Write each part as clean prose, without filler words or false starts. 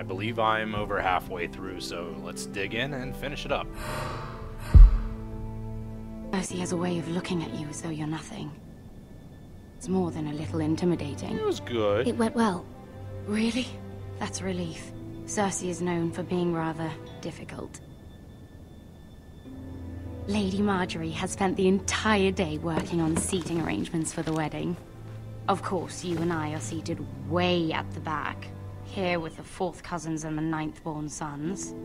believe I'm over halfway through, so let's dig in and finish it up. Cersei has a way of looking at you as though you're nothing. It's more than a little intimidating. It was good. It went well. Really? That's a relief. Cersei is known for being rather difficult. Lady Margaery has spent the entire day working on seating arrangements for the wedding. Of course, you and I are seated way at the back, here with the 4th cousins and the 9th-born sons.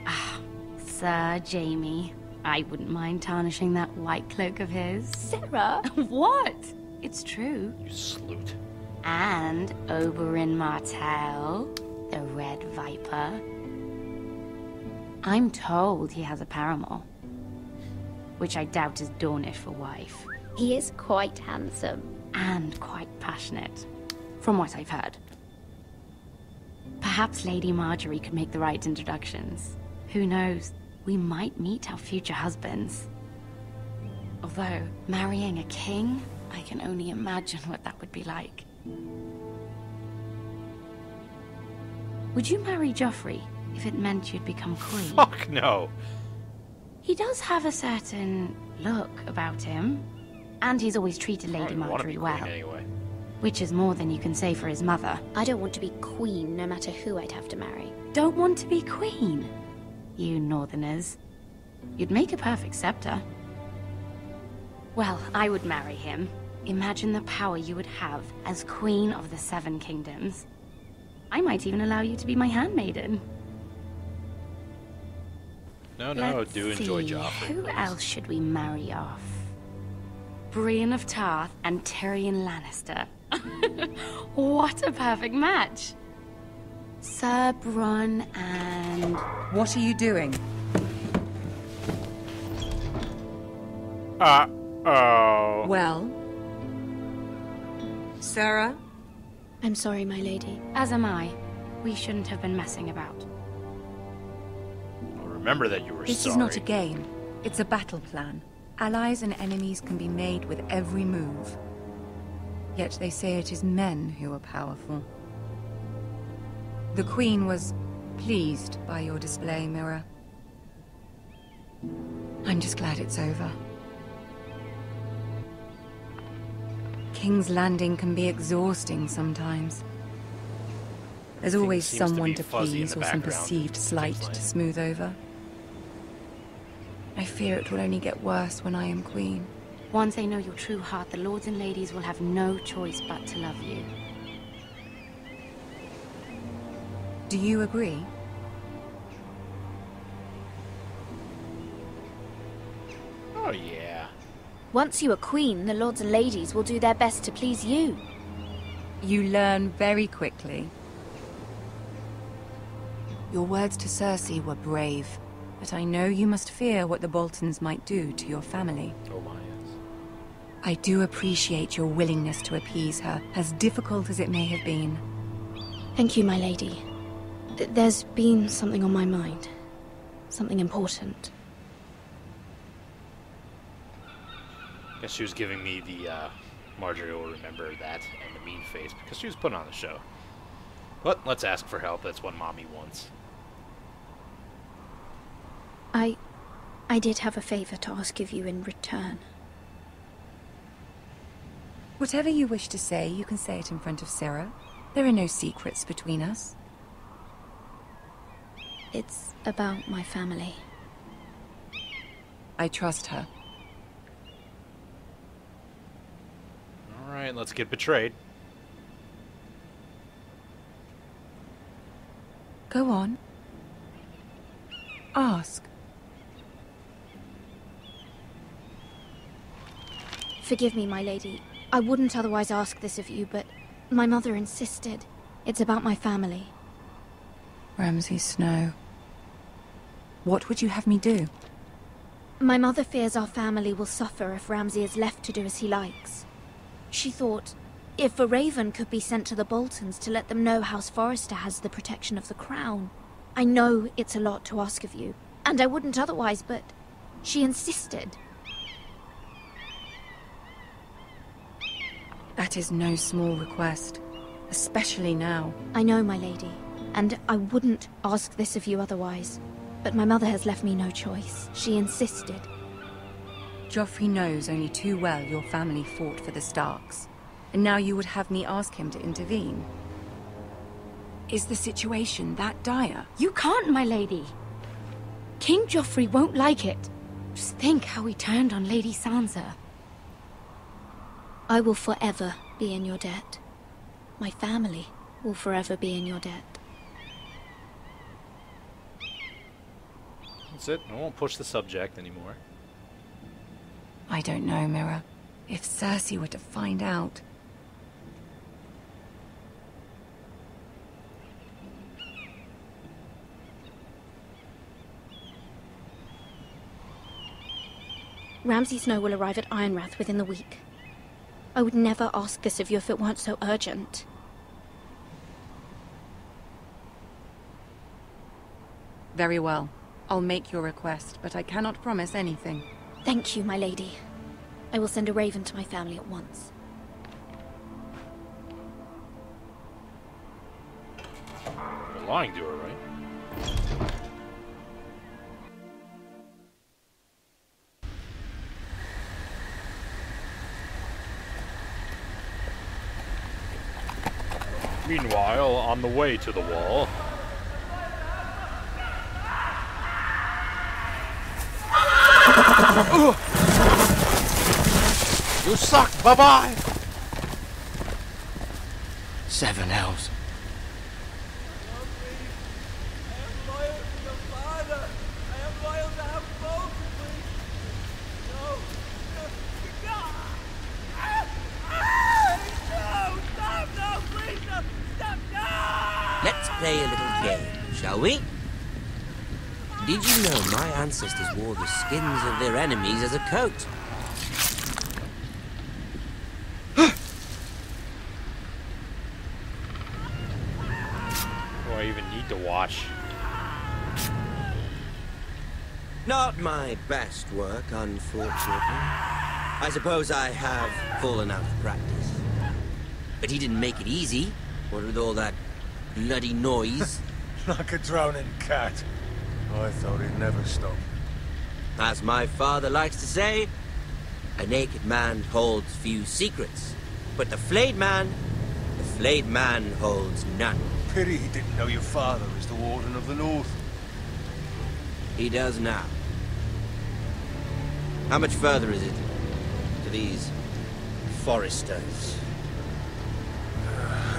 Ah, Sir Jaime. I wouldn't mind tarnishing that white cloak of his. Sarah! What? It's true. You sloot. And Oberyn Martell, the Red Viper. I'm told he has a paramour, which I doubt is Dornish for wife. He is quite handsome. And quite passionate, from what I've heard. Perhaps Lady Margaery could make the right introductions. Who knows? We might meet our future husbands. Although, marrying a king, I can only imagine what that would be like. Would you marry Joffrey if it meant you'd become queen? Fuck no. He does have a certain look about him. And he's always treated Lady Margaery well. Anyway. Which is more than you can say for his mother. I don't want to be queen, no matter who I'd have to marry. Don't want to be queen? You northerners. You'd make a perfect scepter. Well, I would marry him. Imagine the power you would have as Queen of the 7 Kingdoms. I might even allow you to be my handmaiden. No, Let's do enjoy see, Joffrey. Who else should we marry off? Brienne of Tarth and Tyrion Lannister. What a perfect match! Sir Bronn and... What are you doing? Uh-oh. Well? Sarah? I'm sorry, my lady. As am I. We shouldn't have been messing about. Well, remember that you were This sorry. is not a game. It's a battle plan. Allies and enemies can be made with every move. Yet they say it is men who are powerful. The Queen was pleased by your display, Mira. I'm just glad it's over. King's Landing can be exhausting sometimes. There's always seems to someone be to fuzzy in please the or some background. perceived slight King's to smooth over. I fear it will only get worse when I am queen. Once they know your true heart, the lords and ladies will have no choice but to love you. Do you agree? Oh, yeah. Once you are queen, the lords and ladies will do their best to please you. You learn very quickly. Your words to Cersei were brave, but I know you must fear what the Boltons might do to your family. Oh, my, yes. I do appreciate your willingness to appease her, as difficult as it may have been. Thank you, my lady. There's been something on my mind. Something important. Guess she was giving me the, Marjorie will remember that and the mean face because she was put on the show. But let's ask for help. That's what Mommy wants. I did have a favor to ask of you in return. Whatever you wish to say, you can say it in front of Sarah. There are no secrets between us. It's about my family. I trust her. Alright, let's get betrayed. Go on. Ask. Forgive me, my lady. I wouldn't otherwise ask this of you, but my mother insisted. It's about my family. Ramsay Snow. What would you have me do? My mother fears our family will suffer if Ramsay is left to do as he likes. She thought, if a raven could be sent to the Boltons to let them know House Forrester has the protection of the crown. I know it's a lot to ask of you, and I wouldn't otherwise, but she insisted. That is no small request, especially now. I know, my lady, and I wouldn't ask this of you otherwise. But my mother has left me no choice. She insisted. Joffrey knows only too well your family fought for the Starks, and now you would have me ask him to intervene. Is the situation that dire? You can't, my lady. King Joffrey won't like it. Just think how he turned on Lady Sansa. I will forever be in your debt. My family will forever be in your debt. That's it. I won't push the subject anymore. I don't know, Mira. If Cersei were to find out... Ramsay Snow will arrive at Ironrath within the week. I would never ask this of you if it weren't so urgent. Very well. I'll make your request, but I cannot promise anything. Thank you, my lady. I will send a raven to my family at once. You're lying to her, right? Meanwhile, on the way to the wall... You suck! Bye-bye! 7 elves. Let's play a little game, shall we? Did you know my ancestors wore the skins of their enemies as a coat? Do I even need to watch? Not my best work, unfortunately. I suppose I have fallen out of practice. But he didn't make it easy, what with all that bloody noise. Like a drowning cat. I thought he'd never stop. As my father likes to say, a naked man holds few secrets. But the flayed man holds none. Pity he didn't know your father is the Warden of the North. He does now. How much further is it to these foresters?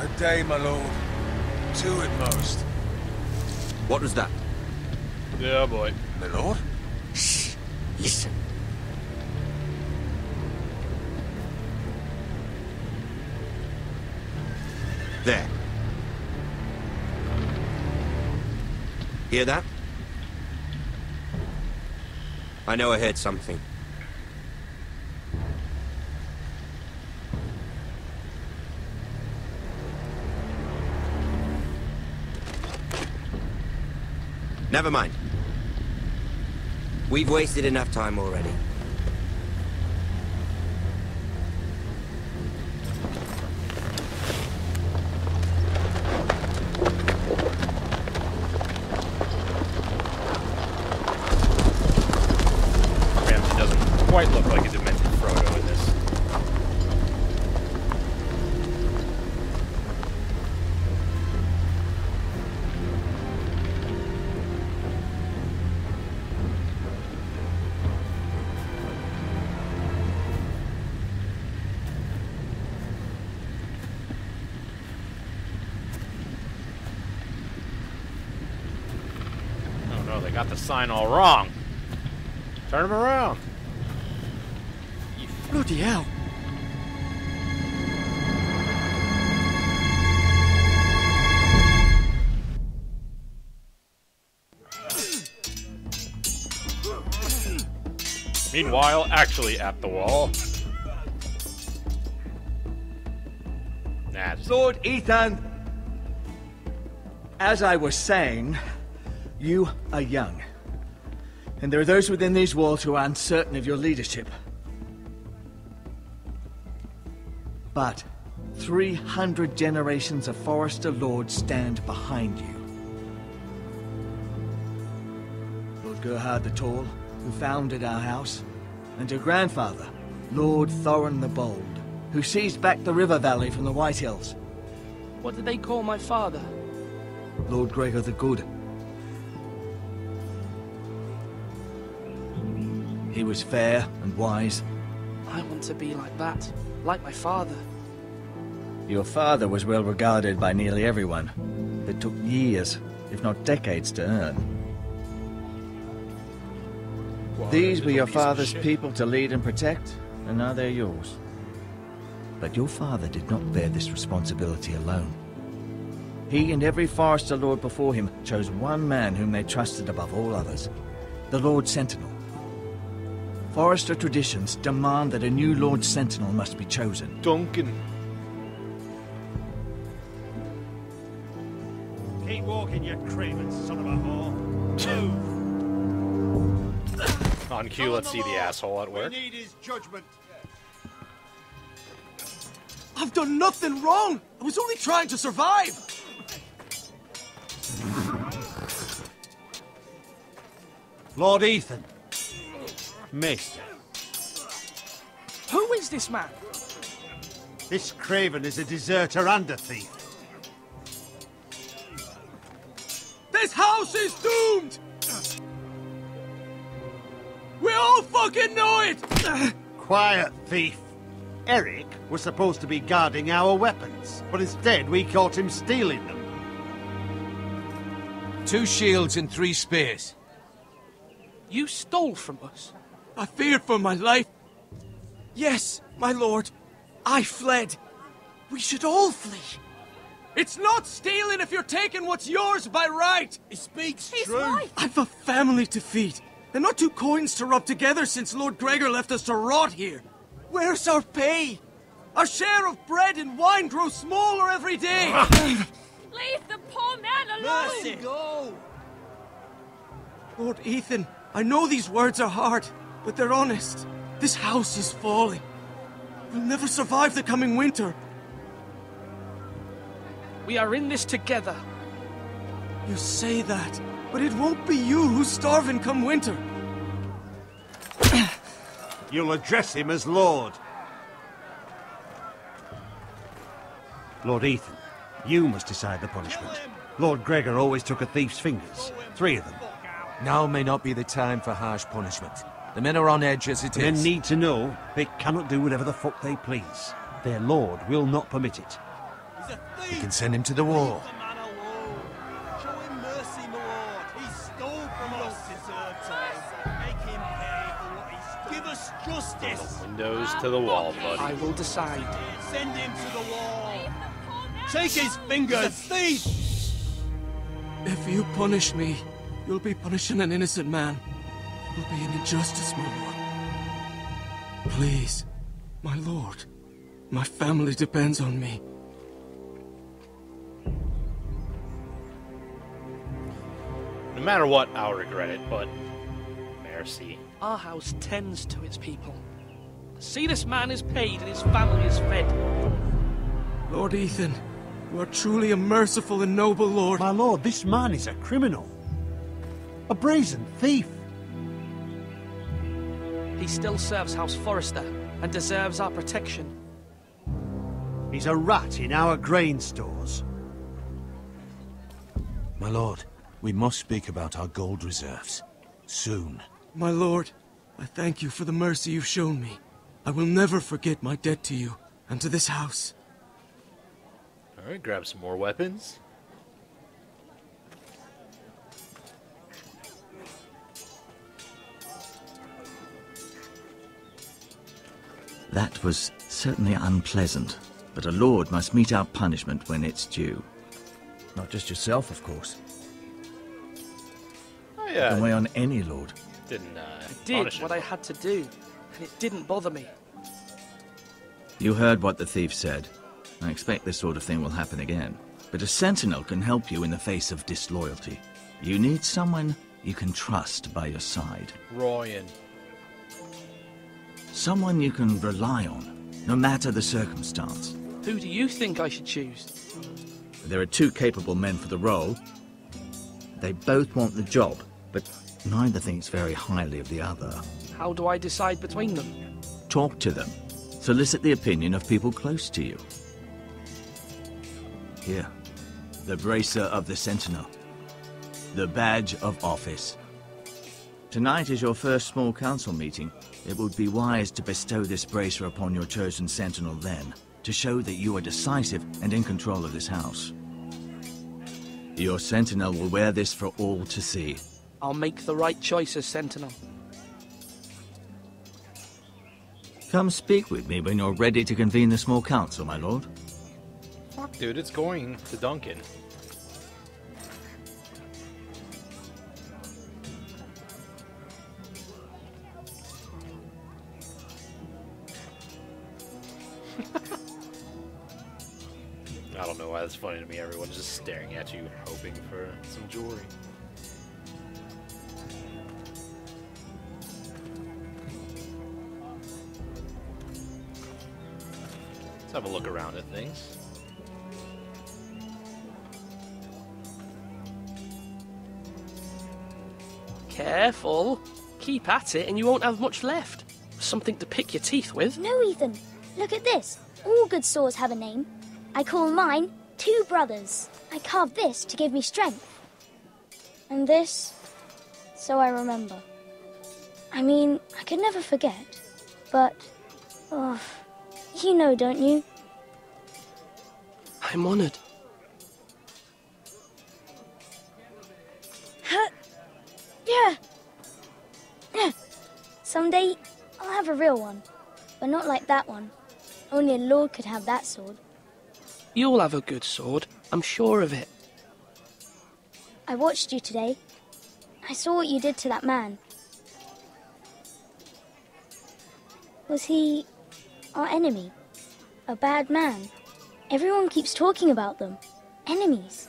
A day, my lord. 2 at most. What was that? Yeah, boy. My lord? Shh! Listen. There. Hear that? I know I heard something. Never mind. We've wasted enough time already. Ramsay doesn't quite look like a demented Frodo in this. Oh no, they got the sign all wrong. Turn him around. Bloody hell. Meanwhile, actually at the wall. Nah, just Lord Ethan, as I was saying, you are young. And there are those within these walls who are uncertain of your leadership. But 300 generations of Forester Lords stand behind you. Gerhard the Tall, who founded our house, and your grandfather, Lord Thorin the Bold, who seized back the river valley from the White Hills. What did they call my father? Lord Gregor the Good. He was fair and wise. I want to be like that, like my father. Your father was well regarded by nearly everyone. It took years, if not decades, to earn. These were your father's people to lead and protect, and now they're yours. But your father did not bear this responsibility alone. He and every Forester Lord before him chose one man whom they trusted above all others, the Lord Sentinel. Forester traditions demand that a new Lord Sentinel must be chosen. Duncan. Keep walking, you craven son of a whore. Move! On cue, let's see the asshole at work. We need his judgment. I've done nothing wrong! I was only trying to survive! Lord Ethan. Maester. Who is this man? This craven is a deserter and a thief. This house is doomed! We all fucking know it! Quiet, thief. Eric was supposed to be guarding our weapons, but instead we caught him stealing them. 2 shields and 3 spears. You stole from us. I feared for my life. Yes, my lord. I fled. We should all flee. It's not stealing if you're taking what's yours by right. He speaks He's true. right. I've a family to feed, and not 2 coins to rub together since Lord Gregor left us to rot here. Where's our pay? Our share of bread and wine grows smaller every day. Leave the poor man alone! Mercy. Go. Lord Ethan, I know these words are hard, but they're honest. This house is falling. We'll never survive the coming winter. We are in this together. You say that, but it won't be you who's starving come winter. You'll address him as Lord. Lord Ethan, you must decide the punishment. Lord Gregor always took a thief's fingers. 3 of them. Now may not be the time for harsh punishment. The men are on edge as it The men is. need to know they cannot do whatever the fuck they please. Their lord will not permit it. You can send him to the wall. Show him mercy, my lord. He stole from us. Make him pay for what he stole. Give us justice. Windows to the wall, buddy. I will decide. Send him to the wall. Take his fingers. He's a thief. If you punish me, you'll be punishing an innocent man. It will be an injustice, my lord. Please, my lord. My family depends on me. No matter what, I'll regret it, but mercy. Our house tends to its people. See, this man is paid and his family is fed. Lord Ethan, you are truly a merciful and noble lord. My lord, this man is a criminal. A brazen thief. He still serves House Forester and deserves our protection. He's a rat in our grain stores. My lord, we must speak about our gold reserves. Soon. My lord, I thank you for the mercy you've shown me. I will never forget my debt to you and to this house. Alright, grab some more weapons. That was certainly unpleasant, but a lord must mete out punishment when it's due. Not just yourself, of course. Oh yeah, Don't weigh on any lord. didn't I did punish what him. I had to do, and it didn't bother me. You heard what the thief said. I expect this sort of thing will happen again. But a sentinel can help you in the face of disloyalty. You need someone you can trust by your side. Royan. Someone you can rely on, no matter the circumstance. Who do you think I should choose? There are 2 capable men for the role. They both want the job, but Neither thinks very highly of the other. How do I decide between them? Talk to them. Solicit the opinion of people close to you. Here. The Bracer of the Sentinel. The Badge of Office. Tonight is your first small council meeting. It would be wise to bestow this bracer upon your chosen sentinel then, to show that you are decisive and in control of this house. Your sentinel will wear this for all to see. I'll make the right choice as sentinel. Come speak with me when you're ready to convene the small council, my lord. Fuck, dude, it's going to Duncan. I don't know why that's funny to me. Everyone's just staring at you, hoping for some jewelry. Let's have a look around at things. Careful. Keep at it and you won't have much left. Something to pick your teeth with. No, Ethan. Look at this. All good swords have a name. I call mine Two Brothers. I carved this to give me strength. And this, so I remember. I mean, I could never forget. But, oh, you know, don't you? I'm honored. Yeah. Someday, I'll have a real one. But not like that one. Only a lord could have that sword. You'll have a good sword. I'm sure of it. I watched you today. I saw what you did to that man. Was he our enemy? A bad man? Everyone keeps talking about them. Enemies.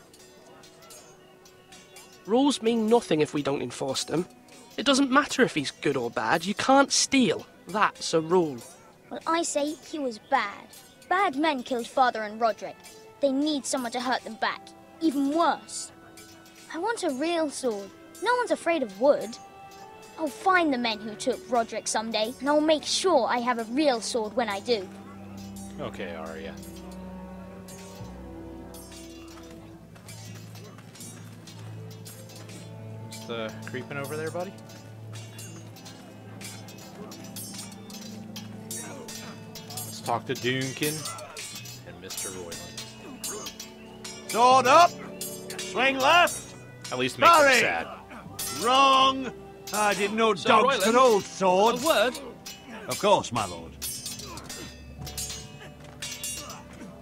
Rules mean nothing if we don't enforce them. It doesn't matter if he's good or bad. You can't steal. That's a rule. Well, I say he was bad. Bad men killed Father and Roderick. They need someone to hurt them back. Even worse. I want a real sword. No one's afraid of wood. I'll find the men who took Roderick someday, and I'll make sure I have a real sword when I do. Okay, Arya. Just creeping over there, buddy? Let's talk to Duncan and Mr. Royland. Sword up! Swing left! At least make them sad. Wrong! I didn't know Sir dogs Royland, could hold swords. A word? Of course, my lord.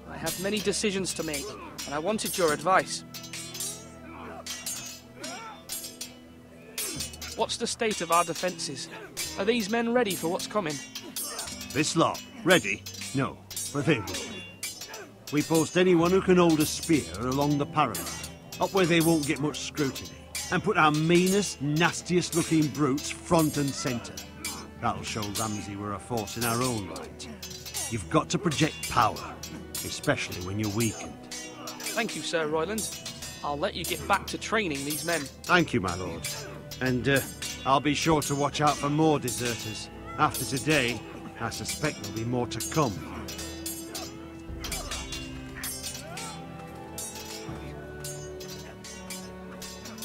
I have many decisions to make, and I wanted your advice. What's the state of our defences? Are these men ready for what's coming? This lot, ready? No, but they will be. We post anyone who can hold a spear along the parallel, up where they won't get much scrutiny, and put our meanest, nastiest looking brutes front and centre. That'll show Ramsay we're a force in our own right. You've got to project power, especially when you're weakened. Thank you, Sir Royland. I'll let you get back to training these men. Thank you, my lord. And I'll be sure to watch out for more deserters. After today, I suspect there'll be more to come.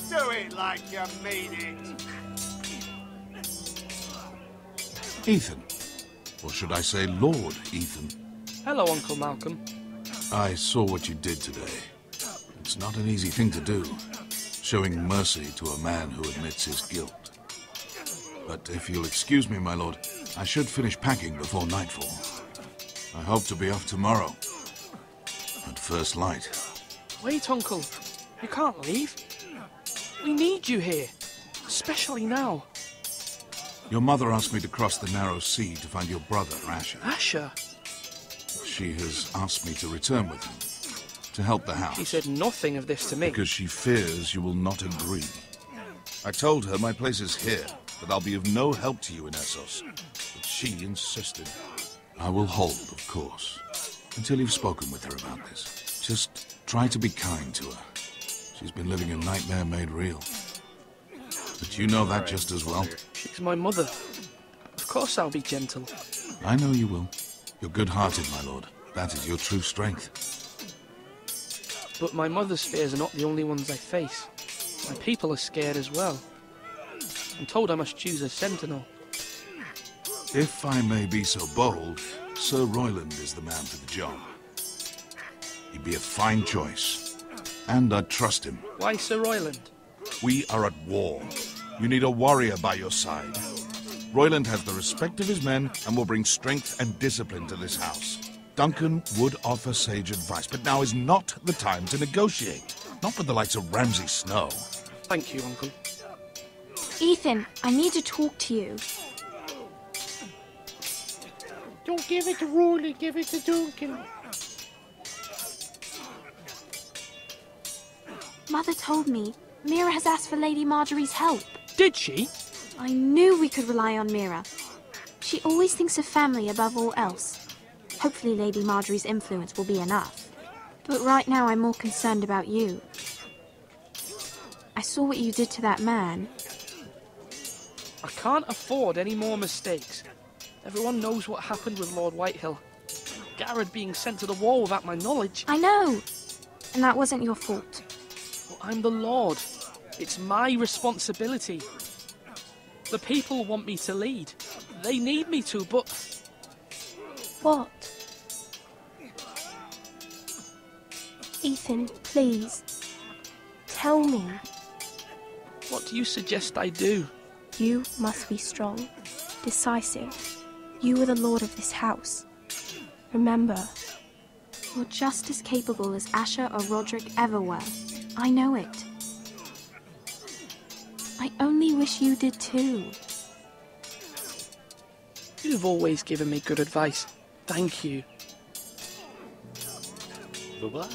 Do it like you mean it. Ethan. Or should I say Lord Ethan? Hello, Uncle Malcolm. I saw what you did today. It's not an easy thing to do, showing mercy to a man who admits his guilt. But if you'll excuse me, my lord, I should finish packing before nightfall. I hope to be off tomorrow. At first light. Wait, Uncle. You can't leave. We need you here. Especially now. Your mother asked me to cross the narrow sea to find your brother, Asher. Asher? She has asked me to return with him, to help the house. She said nothing of this to me. Because she fears you will not agree. I told her my place is here, that I'll be of no help to you in Essos. But she insisted. I will hold, of course, until you've spoken with her about this. Just try to be kind to her. She's been living a nightmare made real. But you know that just as well. She's my mother. Of course I'll be gentle. I know you will. You're good-hearted, my lord. That is your true strength. But my mother's fears are not the only ones I face. My people are scared as well. I'm told I must choose a sentinel. If I may be so bold, Sir Royland is the man for the job. He'd be a fine choice. And I'd trust him. Why Sir Royland? We are at war. You need a warrior by your side. Royland has the respect of his men and will bring strength and discipline to this house. Duncan would offer sage advice, but now is not the time to negotiate. Not with the likes of Ramsay Snow. Thank you, Uncle. Ethan, I need to talk to you. Don't give it to Royland, give it to Duncan. Mother told me Mira has asked for Lady Marjorie's help. Did she? I knew we could rely on Mira. She always thinks of family above all else. Hopefully Lady Marjorie's influence will be enough. But right now I'm more concerned about you. I saw what you did to that man. I can't afford any more mistakes. Everyone knows what happened with Lord Whitehill. Garrett being sent to the wall without my knowledge. I know. And that wasn't your fault. Well, I'm the Lord. It's my responsibility. The people want me to lead. They need me to, but... What? Ethan, please. Tell me. What do you suggest I do? You must be strong, decisive. You are the lord of this house. Remember. You're just as capable as Asher or Roderick ever were. I know it. I only wish you did too. You've always given me good advice. Thank you. Bye-bye.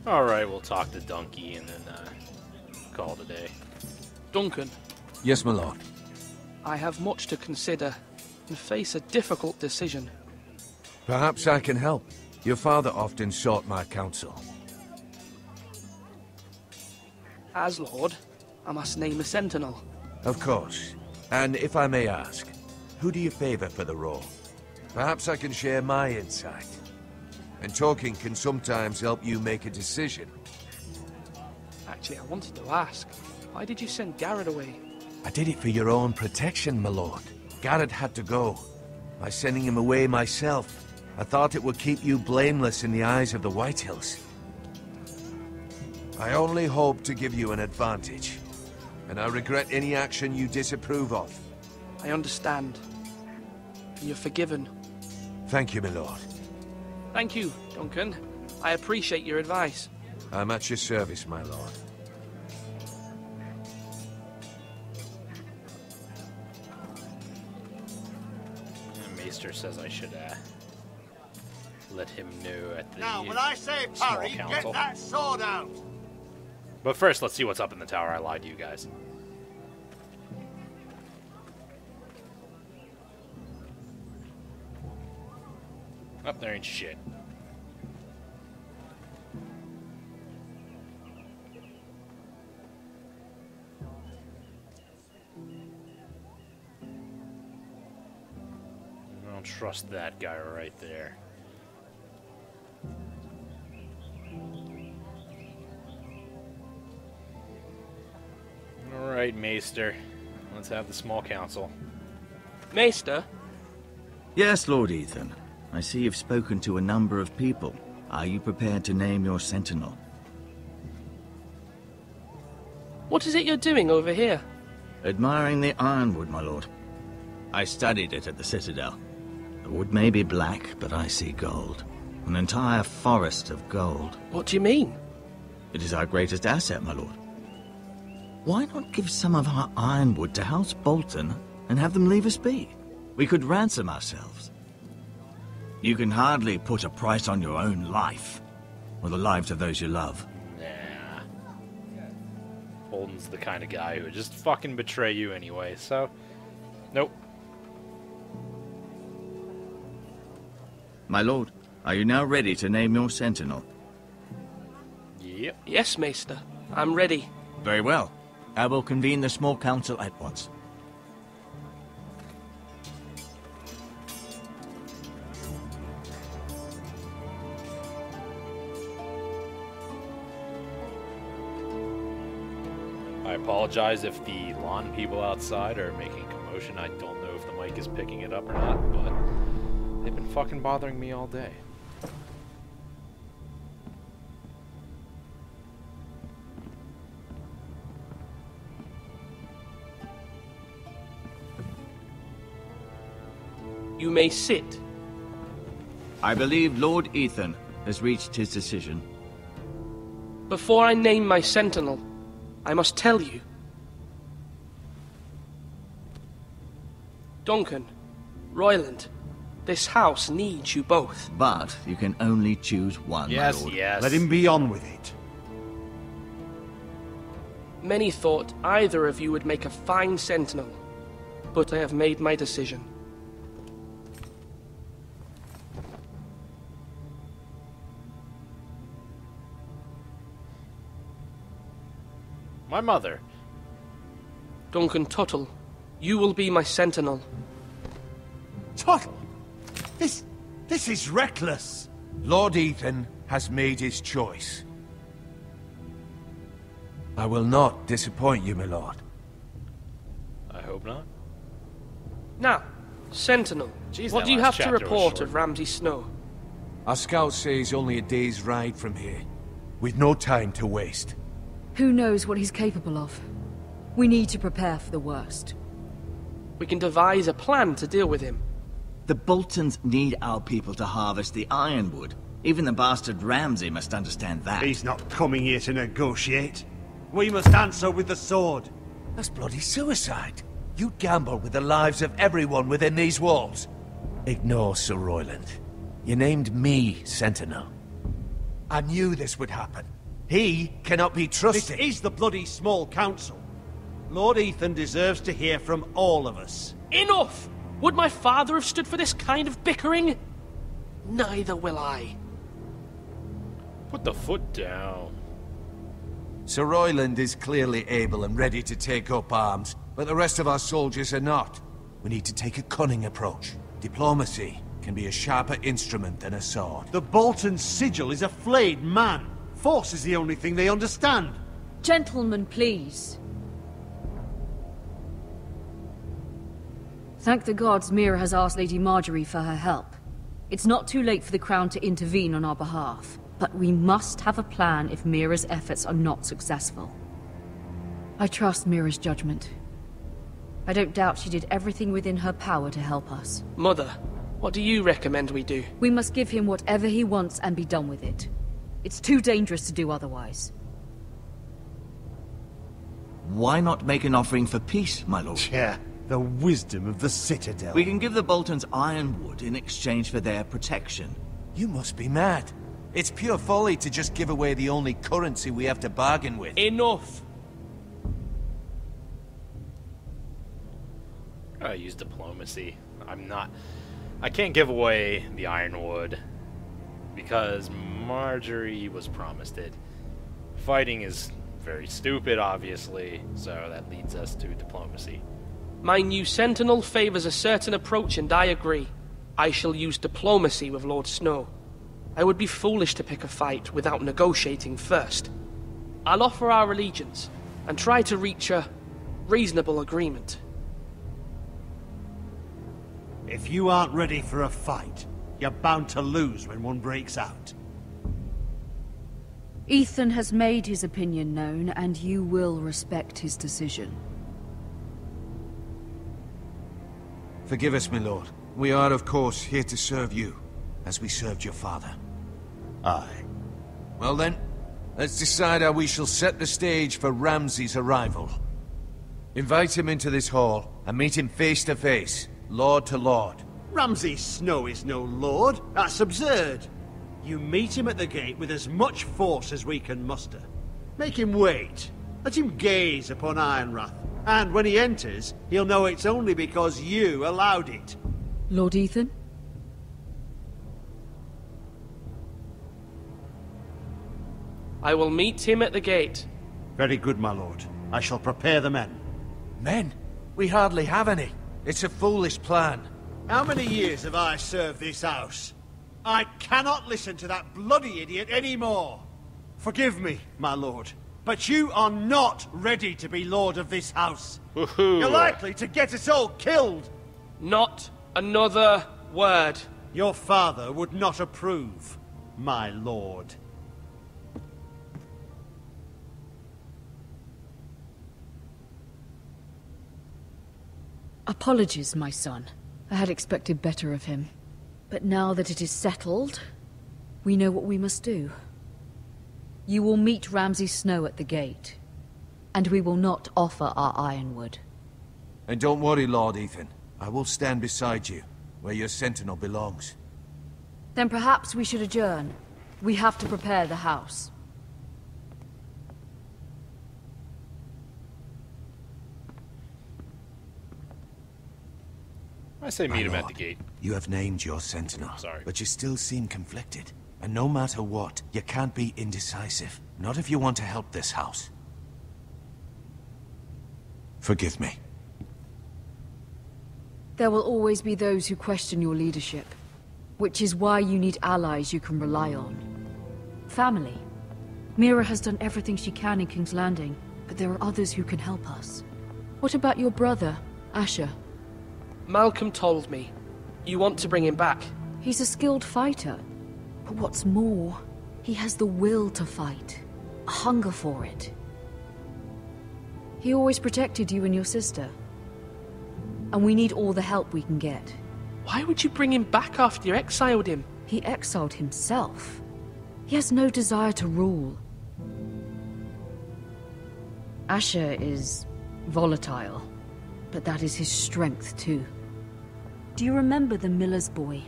Alright, we'll talk to Donkey and then call it a day. Duncan. Yes, my lord. I have much to consider and face a difficult decision. Perhaps I can help. Your father often sought my counsel. As Lord, I must name a sentinel. Of course. And if I may ask, who do you favor for the role? Perhaps I can share my insight. And talking can sometimes help you make a decision. Actually, I wanted to ask, why did you send Garrett away? I did it for your own protection, my lord. Garrett had to go. By sending him away myself, I thought it would keep you blameless in the eyes of the Whitehills. I only hope to give you an advantage, and I regret any action you disapprove of. I understand. You're forgiven. Thank you, my lord. Thank you, Duncan. I appreciate your advice. I'm at your service, my lord. Maester says I should let him know at the Now, when I say parry, get that sword out! But first, let's see what's up in the tower. I lied to you guys. Oh, there ain't shit. I don't trust that guy right there. Alright, Maester. Let's have the small council. Maester? Yes, Lord Ethan. I see you've spoken to a number of people. Are you prepared to name your sentinel? What is it you're doing over here? Admiring the ironwood, my lord. I studied it at the Citadel. The wood may be black, but I see gold. An entire forest of gold. What do you mean? It is our greatest asset, my lord. Why not give some of our ironwood to House Bolton and have them leave us be? We could ransom ourselves. You can hardly put a price on your own life, or the lives of those you love. Nah. Bolton's the kind of guy who would just fucking betray you anyway, so... Nope. My lord, Are you now ready to name your sentinel? Yep. Yes, Maester. I'm ready. Very well. I will convene the small council at once. I apologize if the lawn people outside are making a commotion. I don't know if the mic is picking it up or not, but they've been fucking bothering me all day. You may sit. I believe Lord Ethan has reached his decision. Before I name my sentinel, I must tell you. Duncan, Royland, this house needs you both. But you can only choose one, Yes, my lord. yes. Let him be on with it. Many thought either of you would make a fine sentinel, but I have made my decision. My mother. Duncan Tuttle, you will be my sentinel. Tuttle! This is reckless. Lord Ethan has made his choice. I will not disappoint you, my lord. I hope not. Now, sentinel, Jeez, what that do you last have to chapter was report short. of Ramsay Snow? Our scouts say he's only a day's ride from here. We've no time to waste. Who knows what he's capable of? We need to prepare for the worst. We can devise a plan to deal with him. The Boltons need our people to harvest the ironwood. Even the bastard Ramsay must understand that. He's not coming here to negotiate. We must answer with the sword. That's bloody suicide. You'd gamble with the lives of everyone within these walls. Ignore Sir Royland. You named me Sentinel. I knew this would happen. He cannot be trusted. This is the bloody small council. Lord Ethan deserves to hear from all of us. Enough! Would my father have stood for this kind of bickering? Neither will I. Put the foot down. Sir Royland is clearly able and ready to take up arms, but the rest of our soldiers are not. We need to take a cunning approach. Diplomacy can be a sharper instrument than a sword. The Bolton sigil is a flayed man. Force is the only thing they understand. Gentlemen, please. Thank the gods Mira has asked Lady Marjorie for her help. It's not too late for the Crown to intervene on our behalf, but we must have a plan if Mira's efforts are not successful. I trust Mira's judgment. I don't doubt she did everything within her power to help us. Mother, what do you recommend we do? We must give him whatever he wants and be done with it. It's too dangerous to do otherwise. Why not make an offering for peace, my lord? Yeah, the wisdom of the Citadel. We can give the Boltons ironwood in exchange for their protection. You must be mad. It's pure folly to just give away the only currency we have to bargain with. Enough! I use diplomacy. I can't give away the ironwood because Marjorie was promised it. Fighting is very stupid, obviously, so that leads us to diplomacy. My new sentinel favors a certain approach, and I agree. I shall use diplomacy with Lord Snow. I would be foolish to pick a fight without negotiating first. I'll offer our allegiance, and try to reach a reasonable agreement. If you aren't ready for a fight, you're bound to lose when one breaks out. Ethan has made his opinion known, and you will respect his decision. Forgive us, my lord. We are, of course, here to serve you, as we served your father. Aye. Well then, let's decide how we shall set the stage for Ramsay's arrival. Invite him into this hall, and meet him face to face, lord to lord. Ramsay Snow is no lord. That's absurd. You meet him at the gate with as much force as we can muster. Make him wait. Let him gaze upon Ironrath. And when he enters, he'll know it's only because you allowed it. Lord Ethan? I will meet him at the gate. Very good, my lord. I shall prepare the men. Men? We hardly have any. It's a foolish plan. How many years have I served this house? I cannot listen to that bloody idiot anymore. Forgive me, my lord, but you are not ready to be lord of this house. You're likely to get us all killed. Not another word. Your father would not approve, my lord. Apologies, my son. I had expected better of him. But now that it is settled, we know what we must do. You will meet Ramsay Snow at the gate, and we will not offer our ironwood. And don't worry, Lord Ethan. I will stand beside you, where your sentinel belongs. Then perhaps we should adjourn. We have to prepare the house. I say meet him at the gate. You have named your sentinel, but you still seem conflicted. And no matter what, you can't be indecisive. Not if you want to help this house. Forgive me. There will always be those who question your leadership, which is why you need allies you can rely on. Family. Mira has done everything she can in King's Landing, but there are others who can help us. What about your brother, Asher? Malcolm told me. You want to bring him back? He's a skilled fighter. But what's more, he has the will to fight. A hunger for it. He always protected you and your sister. And we need all the help we can get. Why would you bring him back after you exiled him? He exiled himself. He has no desire to rule. Asher is volatile, but that is his strength too. Do you remember the miller's boy?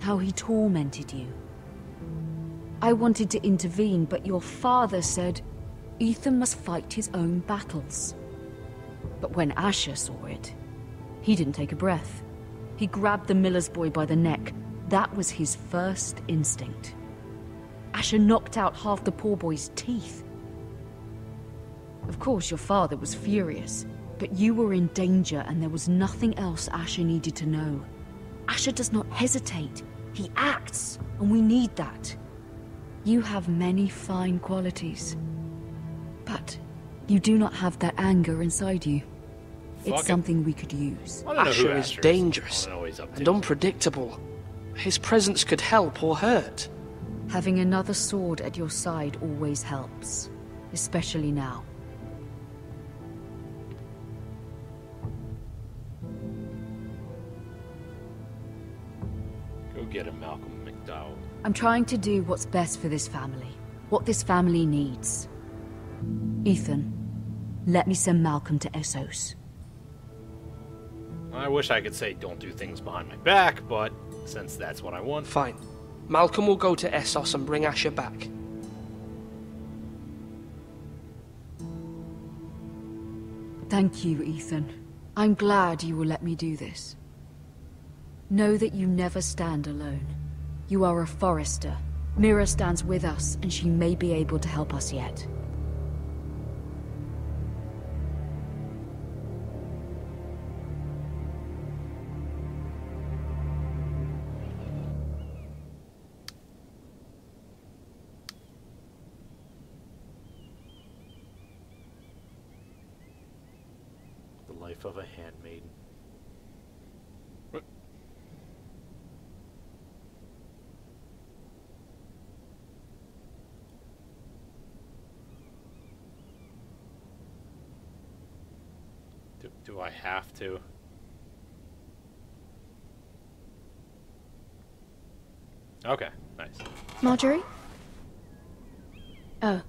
How he tormented you? I wanted to intervene, but your father said Ethan must fight his own battles. But when Asher saw it, he didn't take a breath. He grabbed the miller's boy by the neck. That was his first instinct. Asher knocked out half the poor boy's teeth. Of course, your father was furious, but you were in danger and there was nothing else Asher needed to know. Asher does not hesitate. He acts, and we need that. You have many fine qualities, but you do not have that anger inside you. It's something we could use. Asher is dangerous and unpredictable. His presence could help or hurt. Having another sword at your side always helps, especially now. Go get him, Malcolm McDowell. I'm trying to do what's best for this family. What this family needs. Ethan, let me send Malcolm to Essos. I wish I could say don't do things behind my back, but since that's what I want... Fine. Malcolm will go to Essos and bring Asher back. Thank you, Ethan. I'm glad you will let me do this. Know that you never stand alone. You are a Forrester. Mira stands with us, and she may be able to help us yet. The life of a handmaiden. Do I have to? Okay, nice. Marjorie? Oh.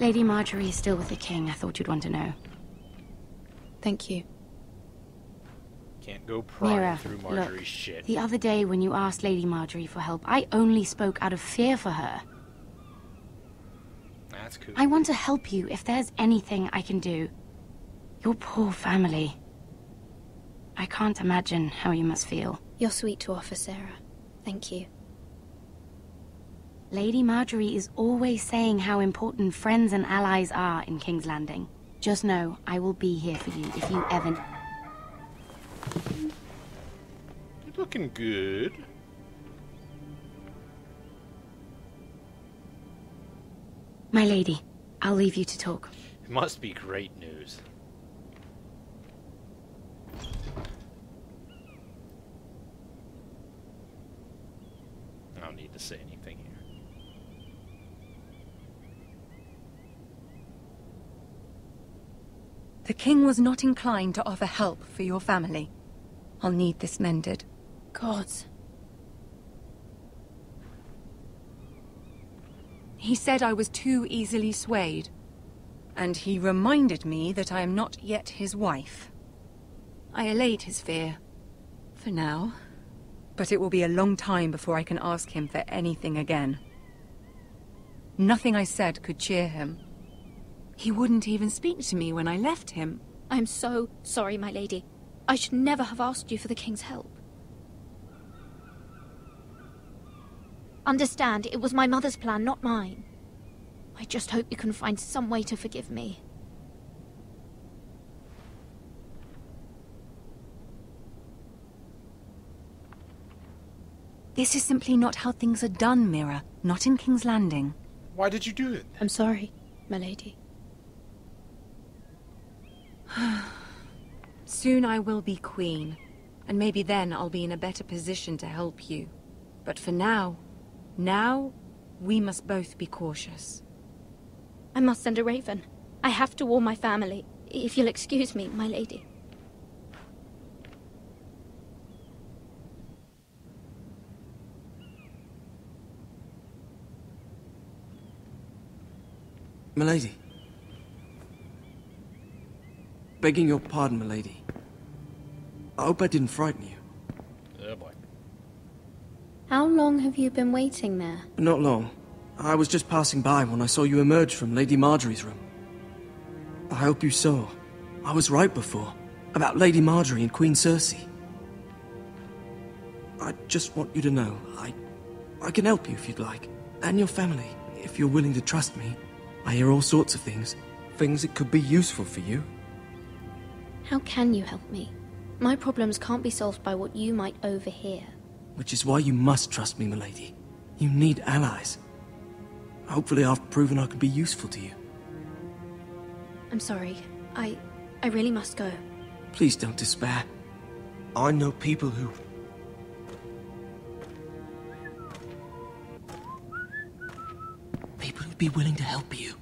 Lady Marjorie is still with the king. I thought you'd want to know. Thank you. Can't go prying Mira, through Marjorie's look, shit. The other day when you asked Lady Marjorie for help, I only spoke out of fear for her. That's cool. I want to help you if there's anything I can do. Your poor family. I can't imagine how you must feel. You're sweet to offer, Sarah. Thank you. Lady Marjorie is always saying how important friends and allies are in King's Landing. Just know, I will be here for you if you ever... You're looking good. My lady, I'll leave you to talk. It must be great news. I don't need to say anything here. The king was not inclined to offer help for your family. I'll need this mended. Gods. He said I was too easily swayed. And he reminded me that I am not yet his wife. I allayed his fear. For now. But it will be a long time before I can ask him for anything again. Nothing I said could cheer him. He wouldn't even speak to me when I left him. I'm so sorry, my lady. I should never have asked you for the king's help. Understand, it was my mother's plan, not mine. I just hope you can find some way to forgive me. This is simply not how things are done, Mira. Not in King's Landing. Why did you do it? I'm sorry, my lady. Soon I will be queen, and maybe then I'll be in a better position to help you. But for now, we must both be cautious. I must send a raven. I have to warn my family. If you'll excuse me, my lady. Milady. Begging your pardon, milady. I hope I didn't frighten you. Oh boy. How long have you been waiting there? Not long. I was just passing by when I saw you emerge from Lady Marjorie's room. I hope you saw. I was right before. About Lady Marjorie and Queen Cersei. I just want you to know, I can help you if you'd like. And your family, if you're willing to trust me. I hear all sorts of things. Things that could be useful for you. How can you help me? My problems can't be solved by what you might overhear. Which is why you must trust me, milady. You need allies. Hopefully I've proven I can be useful to you. I'm sorry. I really must go. Please don't despair. I know people who... People who'd be willing to help you.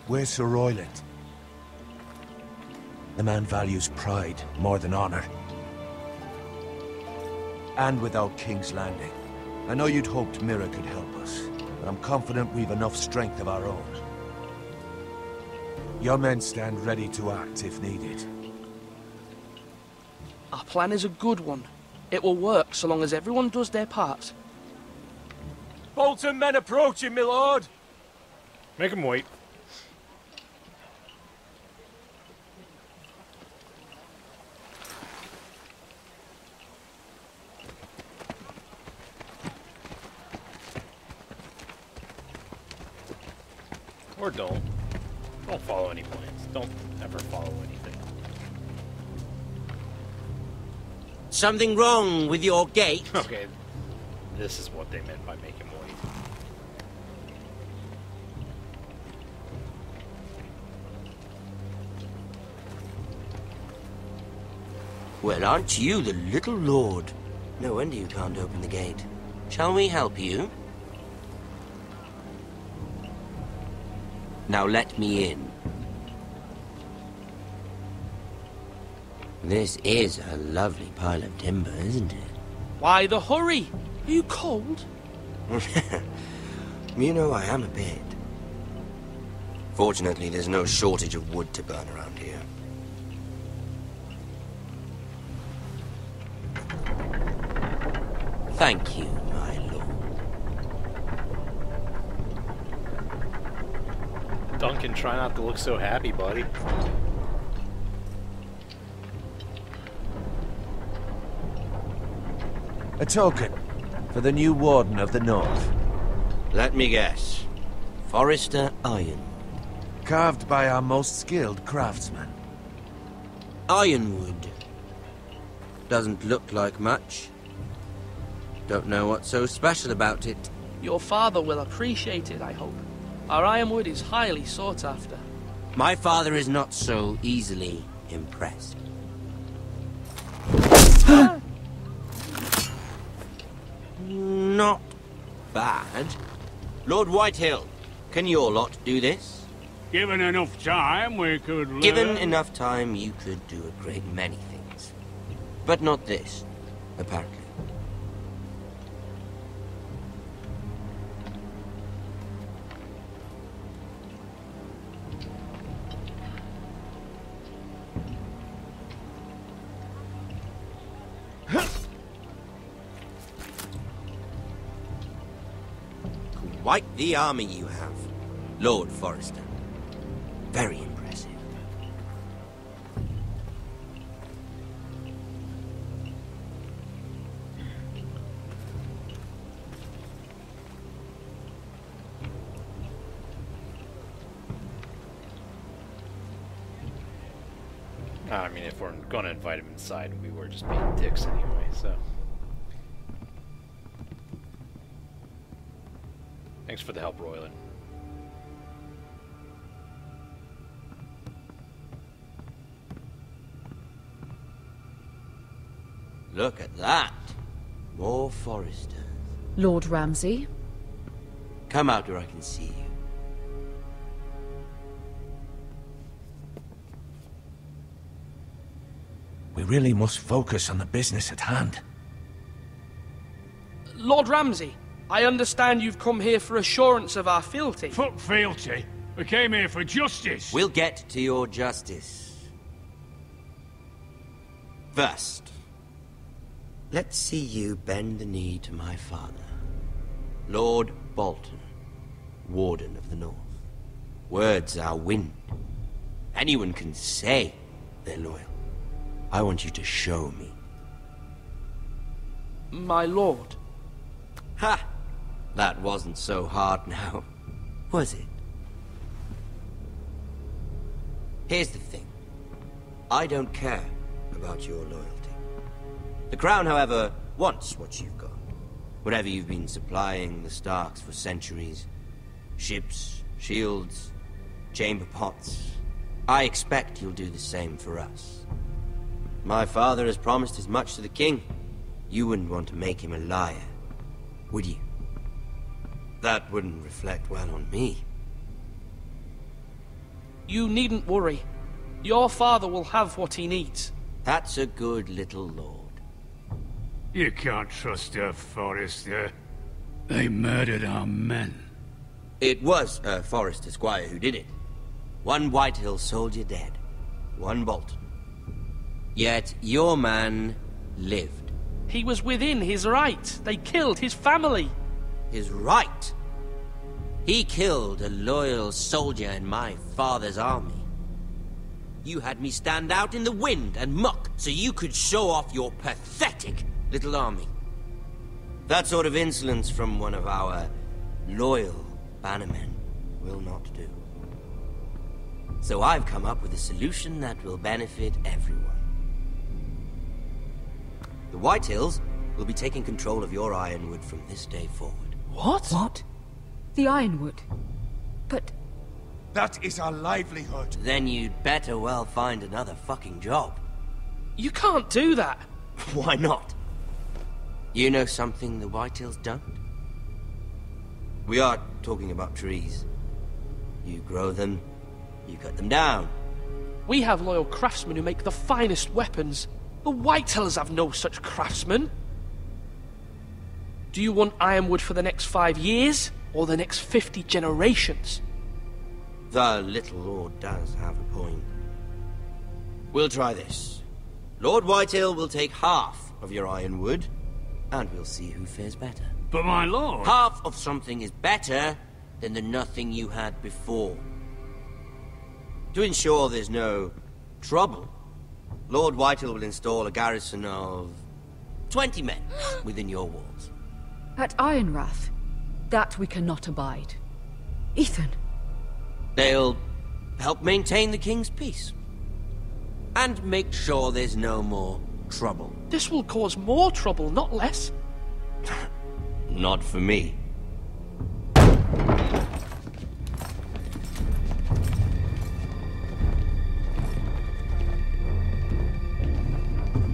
Where's Sir Royland? The man values pride more than honor. And without King's Landing. I know you'd hoped Mira could help us, but I'm confident we've enough strength of our own. Your men stand ready to act if needed. Our plan is a good one. It will work so long as everyone does their part. Bolton men approaching, my lord! Make him wait. Or don't. Don't follow any plans. Don't ever follow anything. Something wrong with your gate? Okay. This is what they meant by make him wait. Well, aren't you the little lord? No wonder you can't open the gate. Shall we help you? Now let me in. This is a lovely pile of timber, isn't it? Why the hurry? Are you cold? You know, I am a bit. Fortunately, there's no shortage of wood to burn around here. Thank you, my lord. Duncan, try not to look so happy, buddy. A token for the new Warden of the North. Let me guess. Forrester Ironwood. Carved by our most skilled craftsman. Ironwood. Doesn't look like much. Don't know what's so special about it. Your father will appreciate it, I hope. Our ironwood is highly sought after. My father is not so easily impressed. Not bad. Lord Whitehill, can your lot do this? Given enough time, we could learn. Given enough time, you could do a great many things. But not this, apparently. Quite the army you have, Lord Forrester. Very impressive. I mean, if we're gonna invite him inside, we were just being dicks anyway, so. Thanks for the help, Royland. Look at that. More Forresters. Lord Ramsay? Come out where I can see you. We really must focus on the business at hand. Lord Ramsay, I understand you've come here for assurance of our fealty. Fuck fealty. We came here for justice. We'll get to your justice. First, let's see you bend the knee to my father, Lord Bolton, Warden of the North. Words are wind. Anyone can say they're loyal. I want you to show me. My lord. Ha! That wasn't so hard now, was it? Here's the thing. I don't care about your loyalty. The Crown, however, wants what you've got. Whatever you've been supplying the Starks for centuries. Ships, shields, chamber pots. I expect you'll do the same for us. My father has promised as much to the king. You wouldn't want to make him a liar, would you? That wouldn't reflect well on me. You needn't worry. Your father will have what he needs. That's a good little lord. You can't trust her, Forrester. They murdered our men. It was a Forrester squire who did it. One Whitehill soldier dead. One Bolton. Yet your man lived. He was within his right. They killed his family. His right? He killed a loyal soldier in my father's army. You had me stand out in the wind and muck so you could show off your pathetic little army. That sort of insolence from one of our loyal bannermen will not do. So I've come up with a solution that will benefit everyone. The Whitehills will be taking control of your ironwood from this day forward. What? What? The ironwood? But... That is our livelihood. Then you'd better well find another fucking job. You can't do that. Why not? You know something the Whitehills don't? We are talking about trees. You grow them, you cut them down. We have loyal craftsmen who make the finest weapons. The Whitehills have no such craftsmen. Do you want Ironwood for the next 5 years, or the next 50 generations? The little lord does have a point. We'll try this. Lord Whitehill will take half of your ironwood, and we'll see who fares better. But my lord... Half of something is better than the nothing you had before. To ensure there's no trouble, Lord Whitehill will install a garrison of 20 men within your walls. At Ironrath? That we cannot abide. Ethan! They'll help maintain the king's peace. And make sure there's no more trouble. This will cause more trouble, not less. Not for me.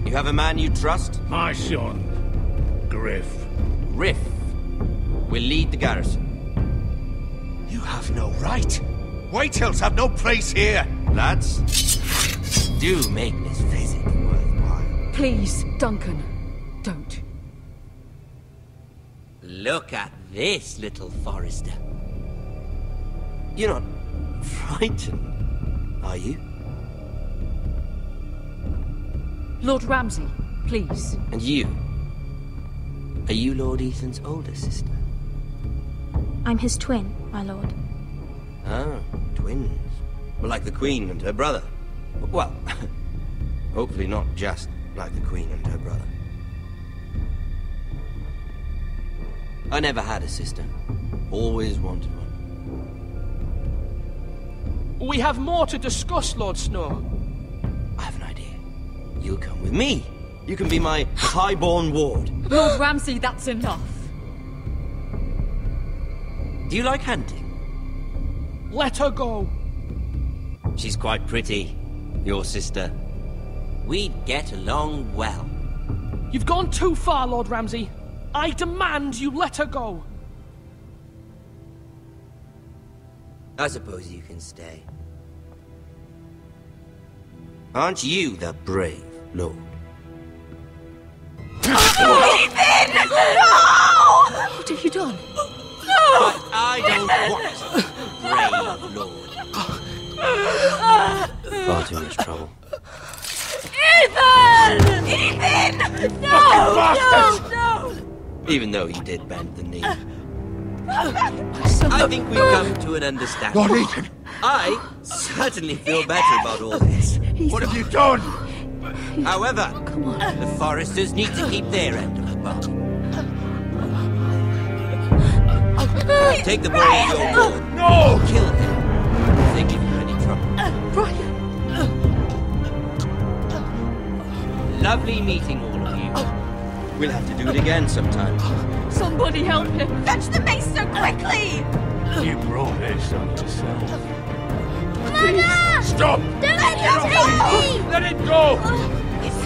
You have a man you trust? My son, Griff. Griff will lead the garrison. You have no right. Whitehills have no place here. Lads, do make this visit worthwhile. Please, Duncan, don't. Look at this, little Forrester. You're not frightened, are you? Lord Ramsay, please. And you? Are you Lord Ethan's older sister? I'm his twin, my lord. Ah, twins. Well, like the Queen and her brother. Well, hopefully not just like the Queen and her brother. I never had a sister. Always wanted one. We have more to discuss, Lord Snow. I have an idea. You'll come with me. You can be my highborn ward. Lord Ramsay, that's enough. Do you like hunting? Let her go. She's quite pretty, your sister. We'd get along well. You've gone too far, Lord Ramsay. I demand you let her go. I suppose you can stay. Aren't you the brave lord? Ethan! No! What have you done? But I don't want brave lord. Far too much trouble. Ethan! Ethan! No! No! Even though he did bend the knee. I think we've come to an understanding. Lord Ethan! I certainly feel better about all this. What have you done? However, the Forresters need to keep their end of the bargain. Take the boy to your ward. No! Kill him if they give you any trouble. Brian! Lovely meeting all of you. We'll have to do it again sometime. Somebody help him! Fetch the maester quickly! You brought this on yourself. Mother! Stop! Don't let him take me! Let it go!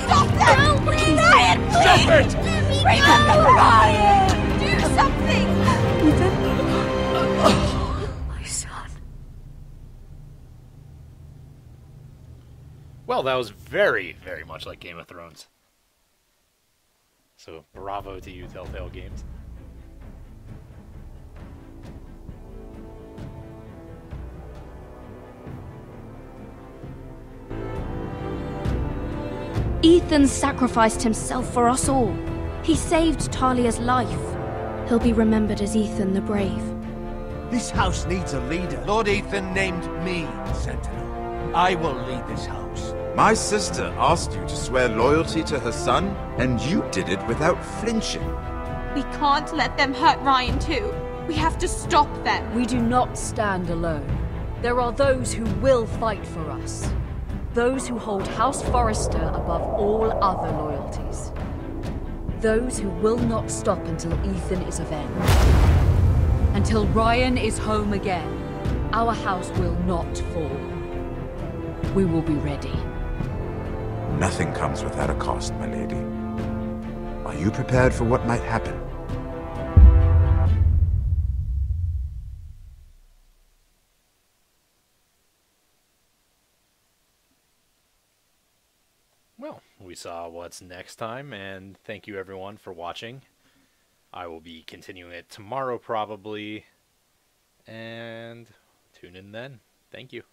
Stop them! Ryan, please! Stop it! Remember Ryan! Do something! My son. Well, that was very, very much like Game of Thrones. So, bravo to you, Telltale Games. Ethan sacrificed himself for us all. He saved Talia's life. He'll be remembered as Ethan the Brave. This house needs a leader. Lord Ethan named me Sentinel. I will lead this house. My sister asked you to swear loyalty to her son, and you did it without flinching. We can't let them hurt Ryan too. We have to stop them. We do not stand alone. There are those who will fight for us. Those who hold House Forrester above all other loyalties. Those who will not stop until Ethan is avenged. Until Ryan is home again, our house will not fall. We will be ready. Nothing comes without a cost, my lady. Are you prepared for what might happen? Well, we saw what's next time, and thank you everyone for watching. I will be continuing it tomorrow probably, and tune in then. Thank you.